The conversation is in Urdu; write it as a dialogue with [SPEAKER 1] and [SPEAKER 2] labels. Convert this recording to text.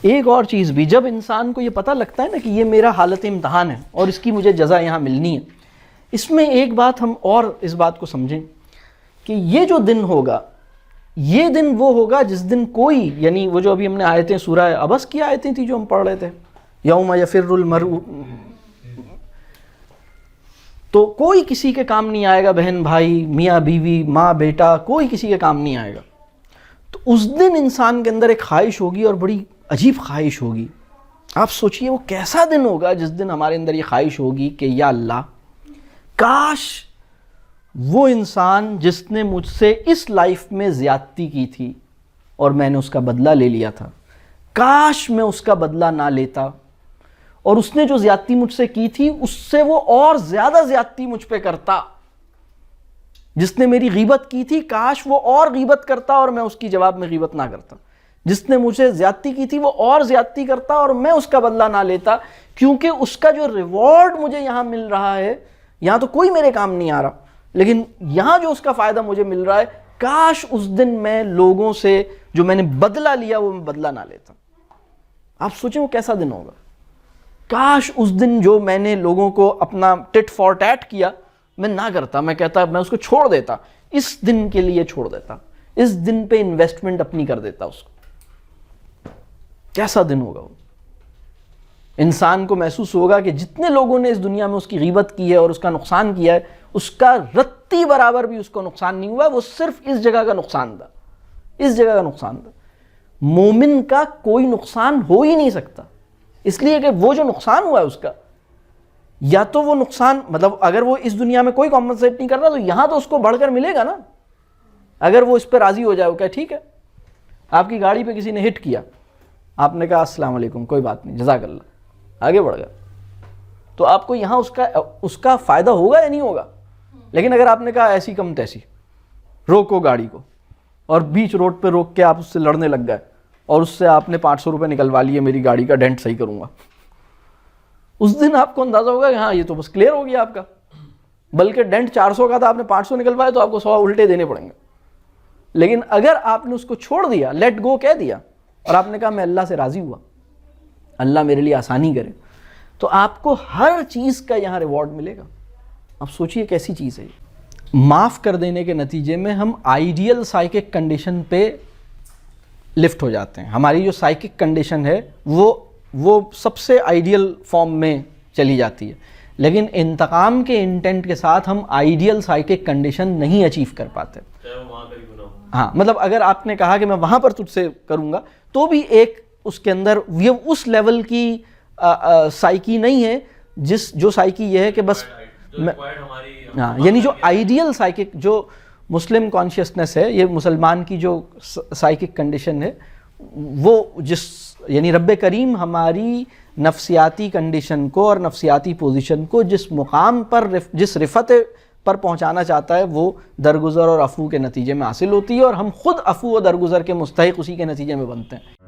[SPEAKER 1] ایک اور چیز بھی، جب انسان کو یہ پتہ لگتا ہے نا کہ یہ میرا حالت امتحان ہے اور اس کی مجھے جزا یہاں ملنی ہے، اس میں ایک بات ہم اور اس بات کو سمجھیں کہ یہ جو دن ہوگا، یہ دن وہ ہوگا جس دن کوئی، یعنی وہ جو ابھی ہم نے آیتیں سورہ عبس کی آیتیں تھیں جو ہم پڑھ رہے تھے، یوم یفر المرء، تو کوئی کسی کے کام نہیں آئے گا، بہن بھائی، میاں بیوی، ماں بیٹا، کوئی کسی کے کام نہیں آئے گا۔ تو اس دن انسان کے اندر ایک خواہش ہوگی اور بڑی عجیب خواہش ہوگی۔ آپ سوچئے وہ کیسا دن ہوگا جس دن ہمارے اندر یہ خواہش ہوگی کہ یا اللہ، کاش وہ انسان جس نے مجھ سے اس لائف میں زیادتی کی تھی اور میں نے اس کا بدلہ لے لیا تھا، کاش میں اس کا بدلہ نہ لیتا، اور اس نے جو زیادتی مجھ سے کی تھی اس سے وہ اور زیادہ زیادتی مجھ پہ کرتا۔ جس نے میری غیبت کی تھی کاش وہ اور غیبت کرتا اور میں اس کی جواب میں غیبت نہ کرتا۔ جس نے مجھے زیادتی کی تھی وہ اور زیادتی کرتا اور میں اس کا بدلہ نہ لیتا، کیونکہ اس کا جو ریوارڈ مجھے یہاں مل رہا ہے، یہاں تو کوئی میرے کام نہیں آ رہا، لیکن یہاں جو اس کا فائدہ مجھے مل رہا ہے، کاش اس دن میں لوگوں سے جو میں نے بدلہ لیا وہ میں بدلہ نہ لیتا۔ آپ سوچیں وہ کیسا دن ہوگا۔ کاش اس دن جو میں نے لوگوں کو اپنا ٹٹ فار ٹیٹ کیا میں نہ کرتا، میں کہتا میں اس کو چھوڑ دیتا، اس دن کے لیے چھوڑ دیتا، اس دن پہ انویسٹمنٹ اپنی کر دیتا اس کو۔ کیسا دن ہوگا وہ؟ انسان کو محسوس ہوگا کہ جتنے لوگوں نے اس دنیا میں اس کی غیبت کی ہے اور اس کا نقصان کیا ہے، اس کا رتی برابر بھی اس کو نقصان نہیں ہوا، وہ صرف اس جگہ کا نقصان تھا، اس جگہ کا نقصان تھا۔ مومن کا کوئی نقصان ہو ہی نہیں سکتا، اس لیے کہ وہ جو نقصان ہوا ہے اس کا، یا تو وہ نقصان مطلب اگر وہ اس دنیا میں کوئی کمپنسیٹ نہیں کر رہا تو یہاں تو اس کو بڑھ کر ملے گا نا۔ اگر وہ اس پہ راضی ہو جائے، وہ کہ ٹھیک ہے، آپ کی گاڑی پہ کسی نے ہٹ کیا، آپ نے کہا السلام علیکم، کوئی بات نہیں، جزاک اللہ، آگے بڑھ گیا، تو آپ کو یہاں اس کا فائدہ ہوگا یا نہیں ہوگا؟ لیکن اگر آپ نے کہا ایسی کم تیسی، روکو گاڑی کو، اور بیچ روڈ پہ روک کے آپ اس سے لڑنے لگ گئے اور اس سے آپ نے 500 روپے نکلوا لیے، میری گاڑی کا ڈینٹ صحیح کروں گا، اس دن آپ کو اندازہ ہوگا کہ ہاں یہ تو بس کلیئر ہو گیا آپ کا، بلکہ ڈینٹ 400 کا تھا، آپ نے 500 نکلوایا تو آپ کو 100 الٹے دینے پڑیں گے۔ لیکن اگر آپ نے اس کو چھوڑ دیا، لیٹ گو کہہ دیا، اور آپ نے کہا میں اللہ سے راضی ہوا، اللہ میرے لیے آسانی کرے، تو آپ کو ہر چیز کا یہاں ریوارڈ ملے گا۔ اب سوچئے کیسی چیز ہے یہ۔ معاف کر دینے کے نتیجے میں ہم آئیڈیل سائیکک کنڈیشن پہ لفٹ ہو جاتے ہیں۔ ہماری جو سائیکک کنڈیشن ہے وہ سب سے آئیڈیل فارم میں چلی جاتی ہے، لیکن انتقام کے انٹینٹ کے ساتھ ہم آئیڈیل سائیکک کنڈیشن نہیں اچیو کر پاتے۔ ہاں، مطلب اگر آپ نے کہا کہ میں وہاں پر تجھ سے کروں گا، تو بھی ایک اس کے اندر یہ اس لیول کی سائیکی نہیں ہے جو سائیکی یہ ہے کہ بس ہاں، یعنی جو آئیڈیل سائیکک، جو مسلم کانشیسنس ہے، یہ مسلمان کی جو سائیکک کنڈیشن ہے، وہ یعنی رب کریم ہماری نفسیاتی کنڈیشن کو اور نفسیاتی پوزیشن کو جس مقام پر جس رفعت پر پہنچانا چاہتا ہے وہ درگزر اور عفو کے نتیجے میں حاصل ہوتی ہے، اور ہم خود عفو و درگزر کے مستحق اسی کے نتیجے میں بنتے ہیں۔